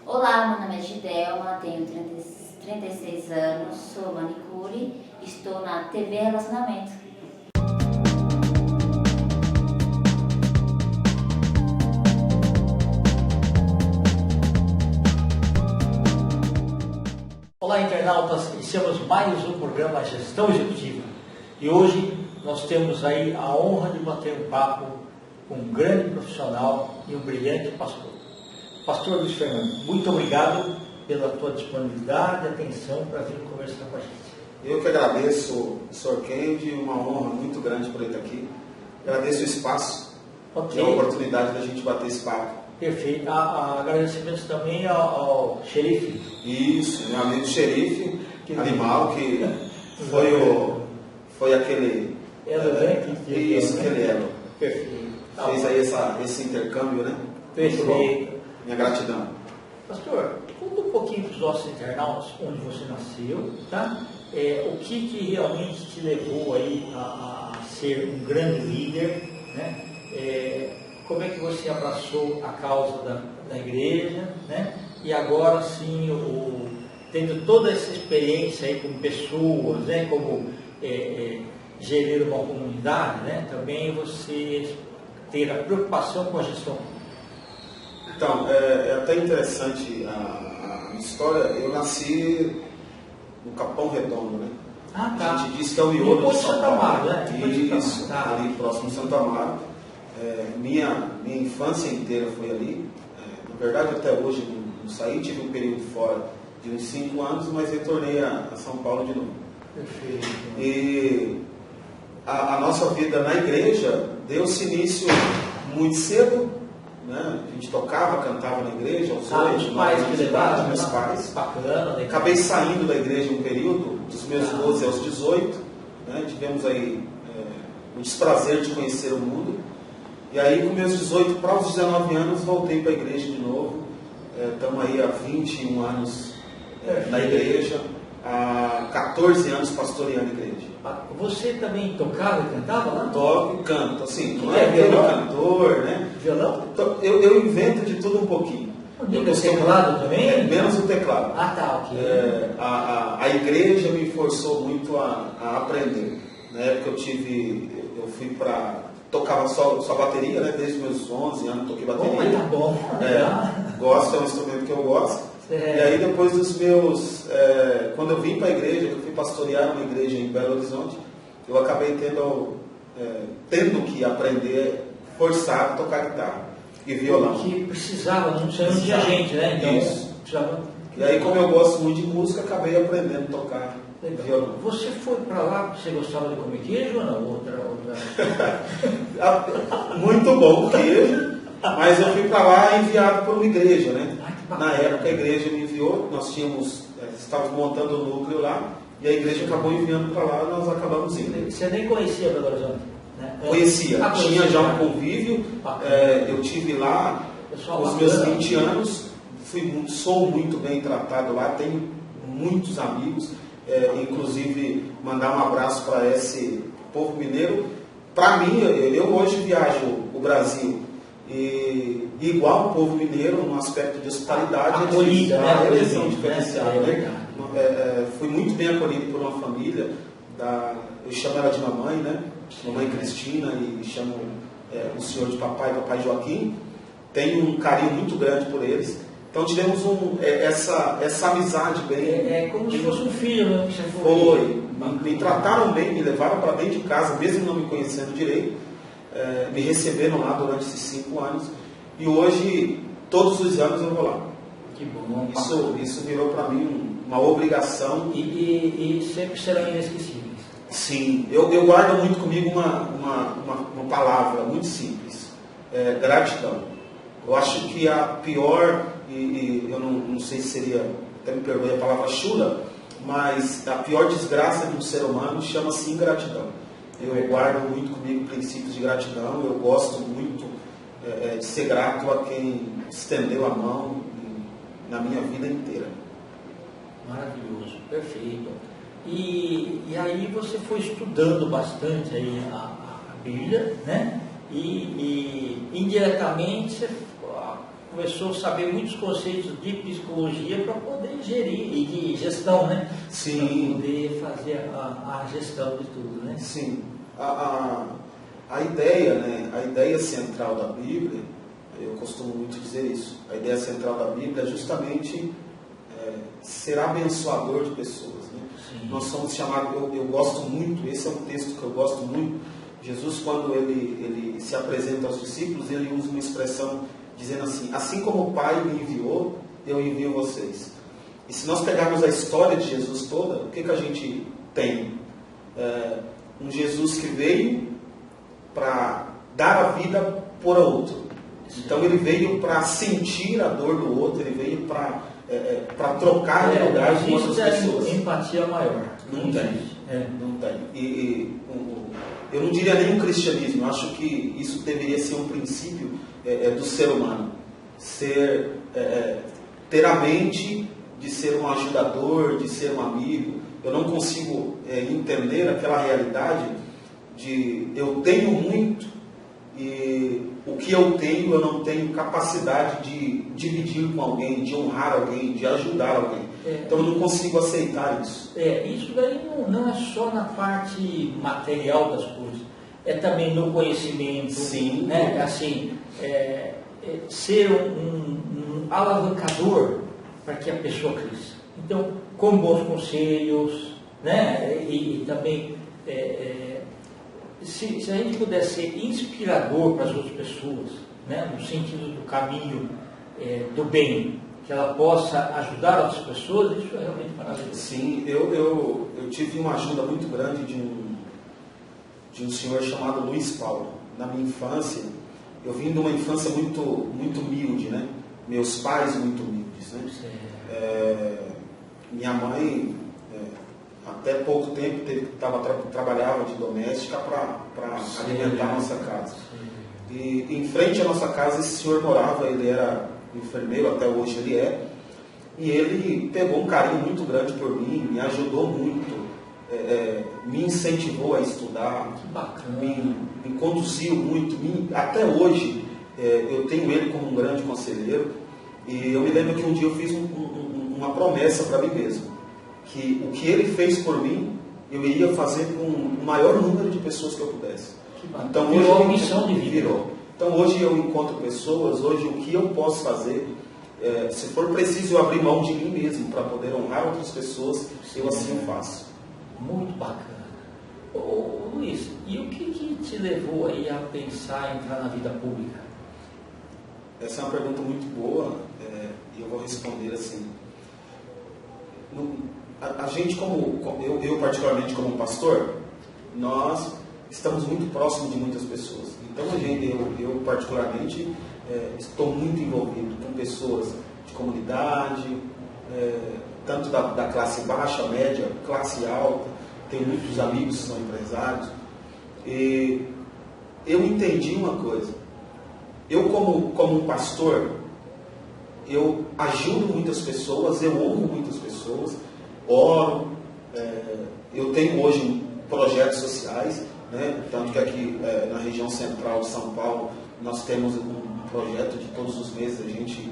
Olá, meu nome é Gidelma, tenho 36 anos, sou manicure, estou na TV Relacionamento. Olá, internautas, iniciamos mais um programa Gestão Executiva e hoje nós temos aí a honra de bater um papo com um grande profissional e um brilhante pastor. Pastor Luiz Fernando, muito obrigado pela tua disponibilidade e atenção para vir conversar com a gente. Eu que agradeço, Sr. Kendi, uma honra muito grande por ele estar aqui. Agradeço o espaço e a oportunidade da gente bater esse papo. Perfeito. Agradecimentos também ao xerife. Isso, meu amigo xerife, animal, que foi aquele... Isso, aquele elo. Perfeito. Fez aí esse intercâmbio, né? Perfeito. Minha gratidão. Pastor, conta um pouquinho para os nossos internautas onde você nasceu, tá? O que realmente te levou aí a ser um grande líder, né? Como é que você abraçou a causa da igreja, né? E agora sim, tendo toda essa experiência aí com pessoas, né? Como gerir uma comunidade, né? Também você ter a preocupação com a gestão. Então, é até interessante a história. Eu nasci no Capão Redondo, né? Ah, tá. A gente diz que é o miolo de São Paulo, né? Isso, ali próximo de Santo Amaro. Minha infância inteira foi ali. Na verdade, até hoje não saí. Tive um período fora de uns 5 anos, mas retornei a São Paulo de novo. Perfeito. E a nossa vida na igreja deu-se início muito cedo. Né? A gente tocava, cantava na igreja, aos 8, 9 anos de idade, meus pais. Bacana, né? Acabei saindo da igreja um período, dos meus 12 aos 18. Né? Tivemos aí o desprazer de conhecer o mundo. E aí, com meus 18 para os 19 anos, voltei para a igreja de novo. Estamos aí há 21 anos na igreja, há 14 anos pastoreando a igreja. Você também tocava e cantava lá? Toco e canto, assim, não é violão cantor, né? Violão? Eu invento de tudo um pouquinho. O teclado também? Menos o teclado. Ah, tá, ok. A igreja me forçou muito a aprender. Na época eu fui para... Tocava só bateria, né? Desde meus 11 anos toquei bateria. Mas tá bom. Gosto, é um instrumento que eu gosto. E aí depois dos meus... quando eu vim para a igreja, eu fui pastorear uma igreja em Belo Horizonte, eu acabei tendo que aprender forçado a tocar guitarra e violão. Porque precisava, não tinha gente, né? Então, isso. Precisava... E aí, como eu gosto muito de música, acabei aprendendo a tocar violão. Você foi para lá porque você gostava de comer queijo ou não? Outra... Muito bom o queijo, mas eu fui para lá enviado por uma igreja, né? Na época a igreja me enviou, nós estávamos montando o núcleo lá, e a igreja acabou enviando para lá e nós acabamos indo. Você nem conhecia Belo Horizonte? Né? Conhecia, tinha já um convívio, eu tive lá os meus 20 anos, sou muito bem tratado lá, tenho muitos amigos, inclusive mandar um abraço para esse povo mineiro. Para mim, eu hoje viajo o Brasil e igual o povo mineiro no aspecto de hospitalidade, acolhida, né? Eles são diferenciados, né? Fui muito bem acolhido por uma família, eu chamo ela de mamãe, né? Mamãe Cristina, e chamo o senhor de papai Joaquim. Tenho um carinho muito grande por eles. Então tivemos essa amizade bem... como se fosse um filho, né? Foi. Me trataram bem, me levaram para dentro de casa, mesmo não me conhecendo direito. Me receberam lá durante esses 5 anos. E hoje, todos os anos eu vou lá. Que bom. Isso virou para mim uma obrigação. E sempre serão inesquecíveis. Sim. Eu guardo muito comigo uma palavra muito simples. Gratidão. Eu acho que a pior, e eu não sei se seria, até me perdoe a palavra chula, mas a pior desgraça de um ser humano chama-se ingratidão. Eu guardo muito comigo princípios de gratidão, eu gosto muito de ser grato a quem estendeu a mão na minha vida inteira. Maravilhoso, perfeito. E aí você foi estudando bastante aí a Bíblia, né? E indiretamente começou a saber muitos conceitos de psicologia para poder gerir, e de gestão, né? Sim. Para poder fazer a gestão de tudo, né? Sim. A ideia, né? A ideia central da Bíblia, eu costumo muito dizer isso, a ideia central da Bíblia é justamente ser abençoador de pessoas. Né? Nós somos chamados, eu gosto muito, esse é um texto que eu gosto muito. Jesus, quando ele se apresenta aos discípulos, ele usa uma expressão dizendo assim como o Pai me enviou, eu envio vocês. E se nós pegarmos a história de Jesus toda, o que a gente tem? Um Jesus que veio para dar a vida por outro. Então ele veio para sentir a dor do outro, ele veio para trocar de lugar com outras pessoas. Empatia maior. Não tem. Não tem. Eu não diria nem um cristianismo, eu acho que isso deveria ser um princípio do ser humano. Ter a mente de ser um ajudador, de ser um amigo. Eu não consigo entender aquela realidade de eu tenho muito e o que eu tenho eu não tenho capacidade de dividir com alguém, de honrar alguém, de ajudar alguém. Então eu não consigo aceitar isso. Isso daí não é só na parte material das coisas, é também no conhecimento. Sim. Né? Assim, ser um alavancador para que a pessoa cresça. Então, com bons conselhos, né? E também se a gente puder ser inspirador para as outras pessoas, né? No sentido do caminho do bem, que ela possa ajudar outras pessoas, isso é realmente maravilhoso. Sim, eu tive uma ajuda muito grande de um senhor chamado Luiz Paulo. Na minha infância, eu vim de uma infância muito, muito humilde, né? Meus pais muito humildes, né? Minha mãe, até pouco tempo, trabalhava de doméstica para alimentar a nossa casa. E em frente à nossa casa, esse senhor morava, ele era enfermeiro, até hoje ele é, e ele pegou um carinho muito grande por mim, me ajudou muito, me incentivou a estudar, me conduziu muito, até hoje eu tenho ele como um grande conselheiro, e eu me lembro que um dia eu fiz uma promessa para mim mesmo, que o que ele fez por mim, eu iria fazer com o maior número de pessoas que eu pudesse. Então hoje virou missão de vida. Virou. Então hoje eu encontro pessoas, hoje o que eu posso fazer, se for preciso eu abrir mão de mim mesmo para poder honrar outras pessoas, eu assim faço. Muito bacana. Ô, Luiz, e o que te levou aí a pensar em entrar na vida pública? Essa é uma pergunta muito boa e eu vou responder assim. A gente, eu particularmente como pastor, nós estamos muito próximos de muitas pessoas. Então eu particularmente estou muito envolvido com pessoas de comunidade, tanto da classe baixa, média, classe alta. Tenho muitos amigos que são empresários. E eu entendi uma coisa. Eu como pastor, eu ajudo muitas pessoas, eu honro muitas pessoas, oro, eu tenho hoje projetos sociais, né? Tanto que aqui na região central de São Paulo nós temos um projeto de todos os meses a gente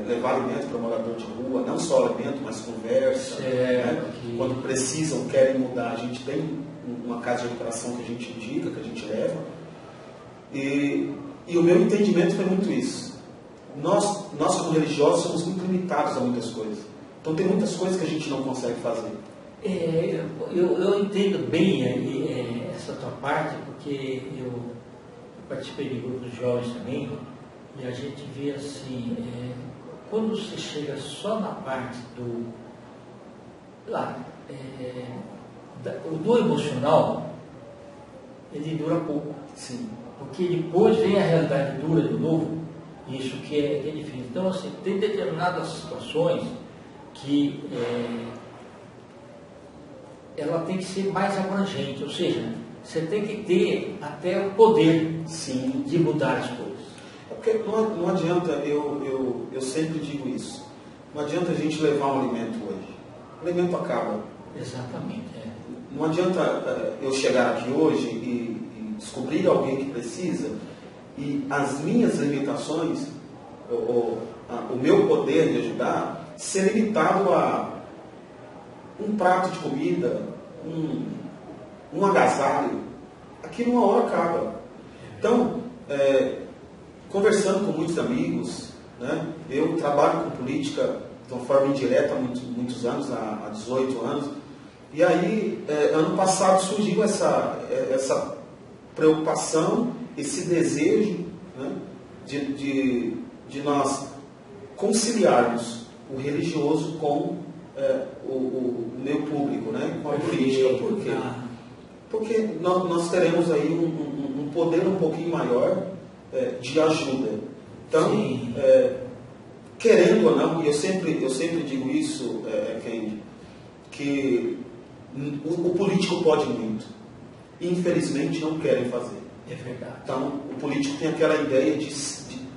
levar alimento para morador de rua, não só alimento, mas conversa, né? Quando precisam, querem mudar, a gente tem uma casa de recuperação que a gente indica, que a gente leva, e o meu entendimento foi muito isso. Nós como religiosos somos muito limitados a muitas coisas, então tem muitas coisas que a gente não consegue fazer. Eu entendo bem essa tua parte, porque eu participei de grupos de jovens também, e a gente vê assim, quando você chega só na parte do emocional, ele dura pouco. Sim. Porque depois vem a realidade dura de novo, isso que é difícil. Então, assim, tem determinadas situações que ela tem que ser mais abrangente, ou seja, você tem que ter até o poder, sim, de mudar as coisas. Porque não adianta, eu sempre digo isso, não adianta a gente levar um alimento hoje, o alimento acaba. Exatamente. Não adianta eu chegar aqui hoje e descobrir alguém que precisa, e as minhas limitações, ou o meu poder de ajudar ser limitado a um prato de comida, um agasalho. Aquilo uma hora acaba. Então, conversando com muitos amigos, né, eu trabalho com política de uma forma indireta há muitos anos, há 18 anos, e aí, ano passado surgiu essa preocupação, esse desejo, né, de nós conciliarmos o religioso com o meio público, né, com a política. Por quê? Porque nós teremos aí um poder um pouquinho maior de ajuda. Então, querendo ou não, e eu sempre digo isso, Kendi, que o político pode muito. Infelizmente não querem fazer. É verdade. Então, o político tem aquela ideia de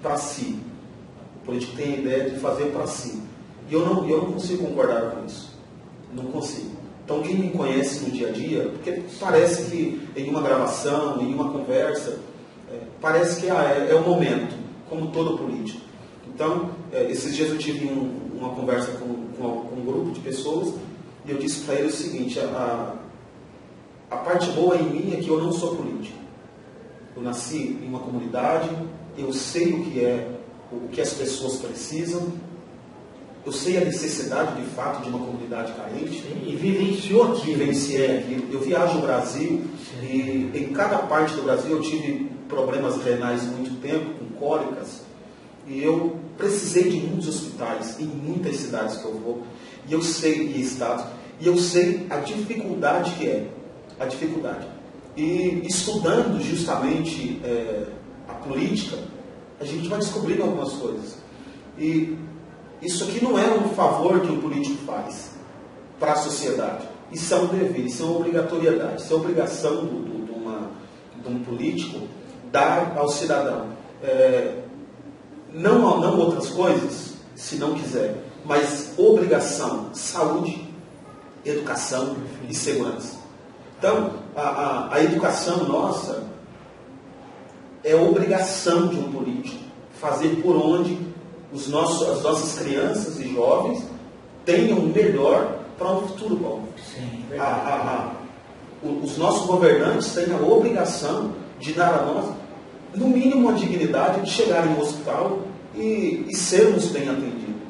para si. O político tem a ideia de fazer para si. E eu não consigo concordar com isso. Não consigo. Então, quem me conhece no dia a dia, porque parece que em uma gravação, em uma conversa, parece que é o momento, como todo político. Então, esses dias eu tive uma conversa com um grupo de pessoas e eu disse para eles o seguinte: a parte boa em mim é que eu não sou político. Eu nasci em uma comunidade, eu sei o que as pessoas precisam, eu sei a necessidade de fato de uma comunidade carente. E vivenciou aquilo. Vivenciei aquilo. Eu viajo o Brasil. Sim. E em cada parte do Brasil eu tive problemas renais muito tempo, com cólicas, e eu precisei de muitos hospitais, em muitas cidades que eu vou, e eu sei, e estados, e eu sei a dificuldade que é, a dificuldade. E estudando justamente a política, a gente vai descobrindo algumas coisas. E isso aqui não é um favor que um político faz para a sociedade. Isso é um dever, isso é uma obrigatoriedade, isso é obrigação de um político dar ao cidadão. Não outras coisas, se não quiser, mas obrigação, saúde, educação e segurança. Então, a educação nossa é obrigação de um político fazer por onde as nossas crianças e jovens tenham o melhor para um futuro bom. Sim, os nossos governantes têm a obrigação de dar a nós, no mínimo, a dignidade de chegar em um hospital e sermos bem atendidos.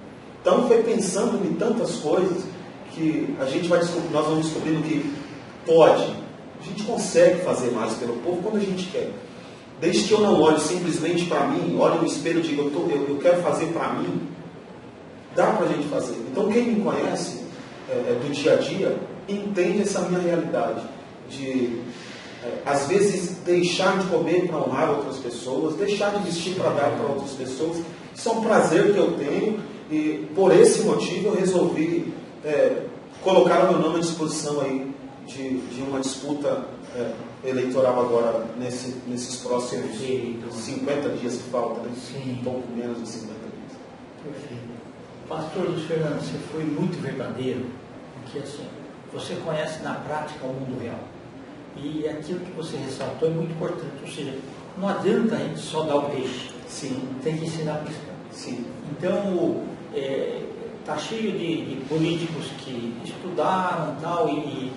Então, foi pensando em tantas coisas que nós vamos descobrindo que pode. A gente consegue fazer mais pelo povo quando a gente quer. Desde que eu não olhe simplesmente para mim, olhe no espelho e diga, eu quero fazer para mim, dá para a gente fazer. Então, quem me conhece do dia a dia, entende essa minha realidade de, às vezes, deixar de comer para honrar outras pessoas, deixar de vestir para dar para outras pessoas. Isso é um prazer que eu tenho e, por esse motivo, eu resolvi colocar o meu nome à disposição aí de uma disputa eleitoral agora nesses próximos 50 dias que faltam, né? Um pouco menos de 50 dias. Perfeito. Pastor Luiz Fernando, você foi muito verdadeiro, porque assim, você conhece na prática o mundo real. E aquilo que você ressaltou é muito importante, ou seja, não adianta a gente só dar o peixe. Sim. Tem que ensinar a pescar. Sim. Então, está cheio de políticos que estudaram tal, e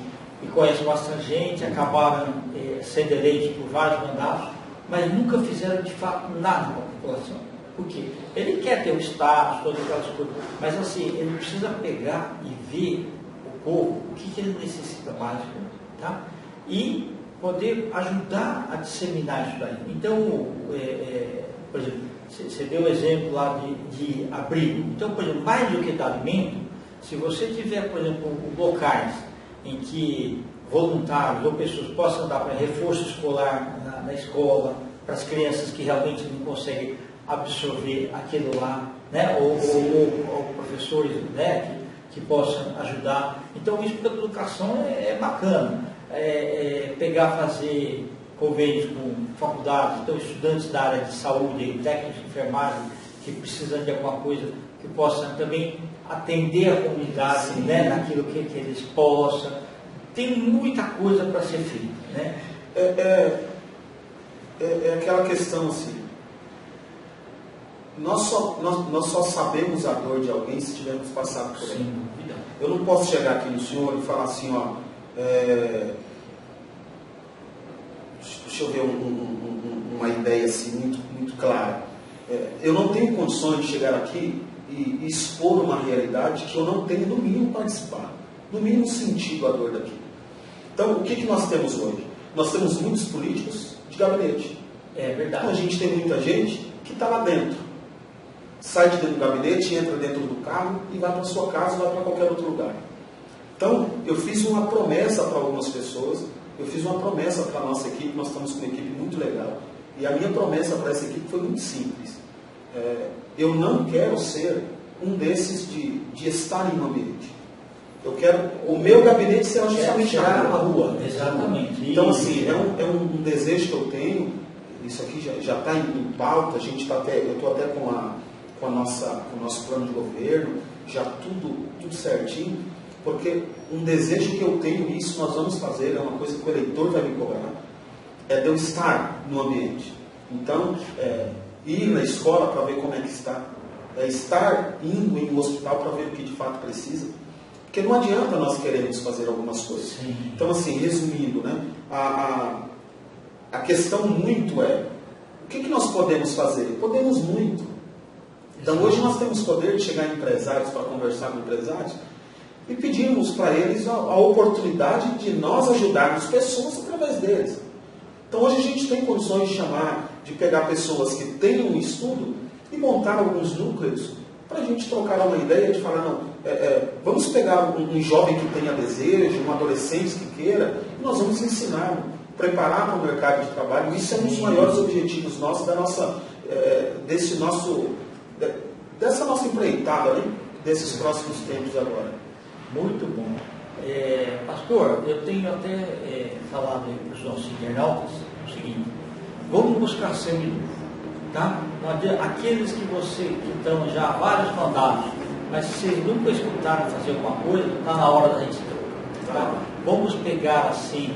conhecem bastante gente, acabaram sendo eleitos por vários mandatos, mas nunca fizeram de fato nada com a população. Por quê? Ele quer ter o status, todas aquelas coisas, mas assim, ele precisa pegar e ver o povo, o que ele necessita mais, tá? E poder ajudar a disseminar isso daí. Então, por exemplo, você deu o exemplo lá de abrigo. Então, por exemplo, mais do que dar alimento, se você tiver, por exemplo, locais em que voluntários ou pessoas possam dar para reforço escolar na escola, para as crianças que realmente não conseguem absorver aquilo lá, né? ou professores, né? que possam ajudar. Então, isso para a educação é bacana. Fazer convênios com faculdades, então estudantes da área de saúde, técnicos de enfermagem, que precisam de alguma coisa, que possam também atender a comunidade, né, naquilo que eles possam. Tem muita coisa para ser feita, né? É aquela questão assim, nós só sabemos a dor de alguém se tivermos passado por ela. Sim. Eu não posso chegar aqui no senhor e falar assim, ó, deixa eu ver uma ideia assim muito clara. Eu não tenho condições de chegar aqui e expor uma realidade que eu não tenho no mínimo participar, no mínimo sentido a dor daquilo. Então, o que nós temos hoje? Nós temos muitos políticos de gabinete. É verdade. Então, a gente tem muita gente que está lá dentro. Sai de dentro do gabinete, entra dentro do carro e vai para sua casa, vai para qualquer outro lugar. Então, eu fiz uma promessa para algumas pessoas, eu fiz uma promessa para a nossa equipe, nós estamos com uma equipe muito legal. E a minha promessa para essa equipe foi muito simples. Eu não quero ser um desses de estar em um ambiente. Eu quero, o meu gabinete será justamente na rua. Exatamente. Então, assim, é um desejo que eu tenho. Isso aqui já está em pauta. A gente tá eu estou até com o nosso plano de governo, já tudo certinho, porque um desejo que eu tenho, e isso nós vamos fazer, é uma coisa que o eleitor vai me cobrar, é de eu estar no ambiente. Então, ir na escola para ver como é que está, estar indo em um hospital para ver o que de fato precisa. Porque não adianta nós queremos fazer algumas coisas. Sim. Então, assim, resumindo, né, a questão muito o que nós podemos fazer? Podemos muito. Então, hoje nós temos poder de chegar em empresários para conversar com empresários e pedirmos para eles a oportunidade de nós ajudarmos pessoas através deles. Então, hoje a gente tem condições de pegar pessoas que tenham um estudo e montar alguns núcleos para a gente trocar uma ideia de falar, não, vamos pegar um jovem que tenha desejo, um adolescente que queira, e nós vamos ensinar, preparar para o mercado de trabalho. Isso é um dos maiores objetivos nossos, dessa nossa empreitada, né, desses próximos tempos agora. Muito bom. Pastor, eu tenho até falado para os nossos internautas o seguinte: vamos buscar sangue novo, tá? Aqueles que estão já há vários mandatos, mas se vocês nunca escutaram fazer alguma coisa, está na hora da gente trocar. Tá? Vamos pegar assim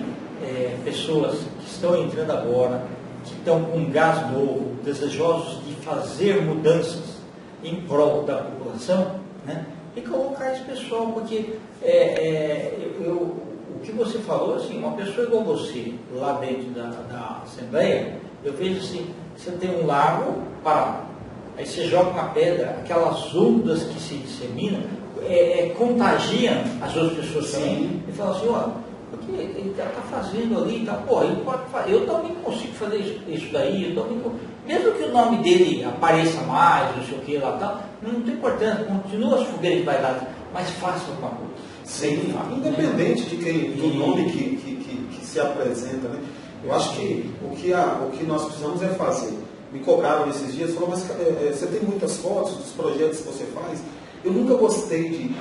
pessoas que estão entrando agora, que estão com gás novo, desejosos de fazer mudanças em prol da população, né? E colocar esse pessoal, porque o que você falou, assim, uma pessoa igual você, lá dentro da Assembleia, eu vejo assim, você tem um lago parado, aí você joga uma pedra, aquelas ondas que se disseminam, contagiam as outras pessoas também, e fala assim, ó, porque ele está fazendo ali, tá, pô, ele pode fazer, eu também consigo fazer isso daí, mesmo que o nome dele apareça mais, não sei o que lá tal, não tem importância, continua as fogueiras de vaidade, mas faça alguma coisa. Sim, independente do nome que se apresenta, né? Eu acho que o que nós precisamos é fazer. Me cobraram esses dias, falou, mas você tem muitas fotos dos projetos que você faz? Eu nunca gostei de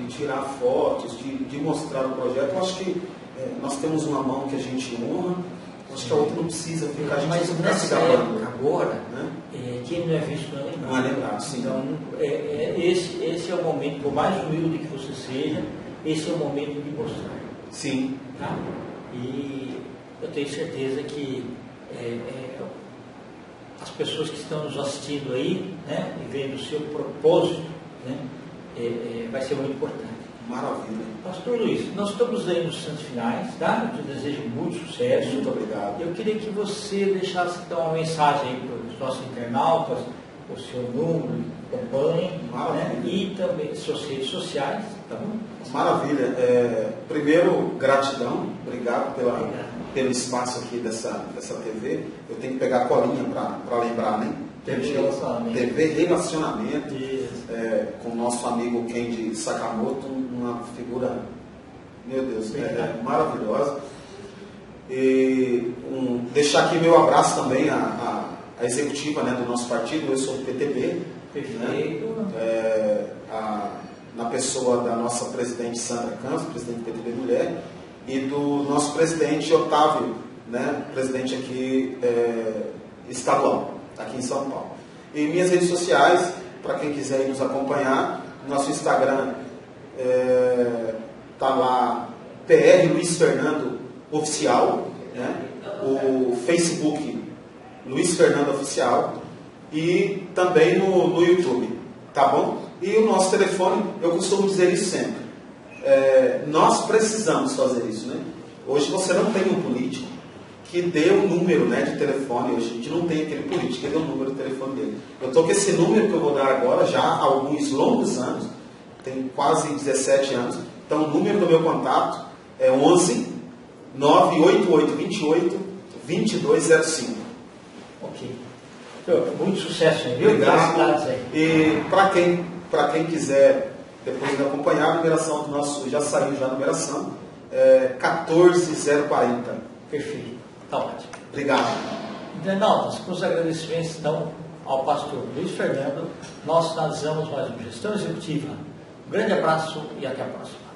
tirar fotos, de mostrar o projeto. Eu acho que nós temos uma mão que a gente honra, acho que a outra não precisa ficar, a gente mas precisa ficar se nessa gabando. época agora, né? Quem não é visto não é lembrado. Não é lembrado, sim. Então, esse é o momento, por mais humilde que você seja, esse é o momento de mostrar. Sim. Tá? E eu tenho certeza que as pessoas que estão nos assistindo aí, né, e vendo o seu propósito, né, vai ser muito importante. Maravilha. Pastor Luiz, nós estamos aí nos santos finais, tá? Eu te desejo muito sucesso. Muito obrigado. Eu queria que você deixasse então uma mensagem aí para os nossos internautas, o seu número, acompanhem, né? E também suas redes sociais, tá bom? Maravilha. Primeiro, gratidão. Obrigado pelo espaço aqui dessa TV. Eu tenho que pegar a colinha para lembrar, né? TV Relacionamento. TV Relacionamento. Com o nosso amigo Kendi Sakamoto, uma figura, meu Deus, maravilhosa. E deixar aqui meu abraço também à executiva, né, do nosso partido. Eu sou do PTB. Perfeito. Né? Na pessoa da nossa presidente Sandra Campos, presidente do PTB Mulher, e do nosso presidente Otávio, né, presidente aqui estadual, aqui em São Paulo. E minhas redes sociais, para quem quiser ir nos acompanhar, nosso Instagram está lá, PR Luiz Fernando Oficial, né? O Facebook Luiz Fernando Oficial, e também no YouTube, tá bom? E o nosso telefone, eu costumo dizer isso sempre, nós precisamos fazer isso, né? Hoje você não tem um político que dê o número, né, de telefone. Hoje a gente não tem aquele político que dê o número do telefone dele. Eu estou com esse número que eu vou dar agora já há alguns longos anos, tem quase 17 anos. Então o número do meu contato é 11 988 28 2205. Ok. Muito sucesso aí, viu? Obrigado. Aí. E para quem quiser depois de acompanhar, a numeração do nosso, já saiu já a numeração, 14040. Perfeito. Tá ótimo. Obrigado. Internautas, com os agradecimentos então ao pastor Luiz Fernando, nós finalizamos mais uma gestão executiva. Um grande abraço e até a próxima.